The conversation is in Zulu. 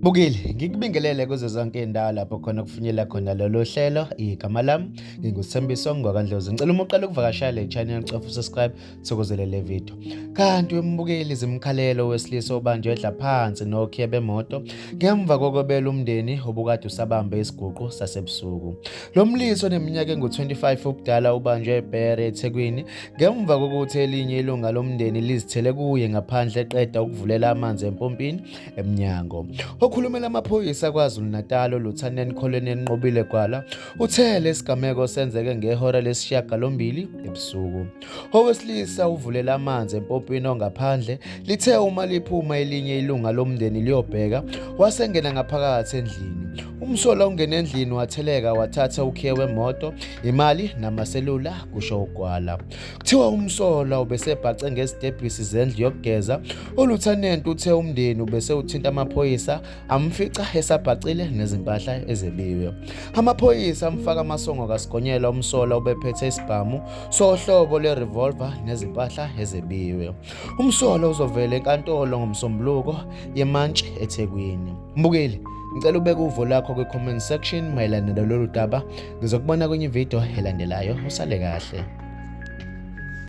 Bukile, ngikubingelele kuzo zonke iy'ndawo lapho khona kufinyelela khona lolu hlelo. Igama lami nginguSthembiso Ngwakandlozi. Ngicela uma uqala ukuvakashela le channel cofa u-subscribe thokozele le video. Kanti wembukeli zimkhalelo wesilisa obanjwe edla phansi nokhiye bemoto ngemva kokobela umndeni obukade usabambe isiguqu sasebusuku. Lo mlisi oneminyaka engu-25 ubudala ubanjwe eBhere eThekwini ngemva kokuthi elinye ilunga lomndeni lizithele kuye ngaphandle eqeda ukuvulela amanzi empompini emnyango. Okhulumela amaphoyisa KwaZulu-Natal uLieutenant Colonel Nqobile Gwala uthe lesigameko senzeke ngehora lesishiyagalombili ebusuku. Owesilisa uvulela amanzi empompini ongaphandle lithe uma liphuma elinye ilunga lomndeni liyobheka wasengena ngaphakathi endlini. Umsola ungena endlini watheleka wathatha ukhiye wemoto, imali namaselula kusho uGwala. Kuthiwa umsola ubesebhace ngezitebhisi zendlu yokugeza. uLieutenant uthe umndeni ubese uthinta amaphoyisa amfica esabhacile nezimpahla ezebiwe. Amaphoyisa amfaka amasongo kasigonyela umsola ubephethe isibhamu sohlobo le-revolver nezimpahla ezebiwe. Umsola uzovela enkantolo ngomsombuluko yemantshi eThekwini. Mbukeli, ngicela ubeke uvo lakho kwi-comment section mayelana nalolu daba. Ngizokubona kwenye ividiyo elandelayo. Usale kahle.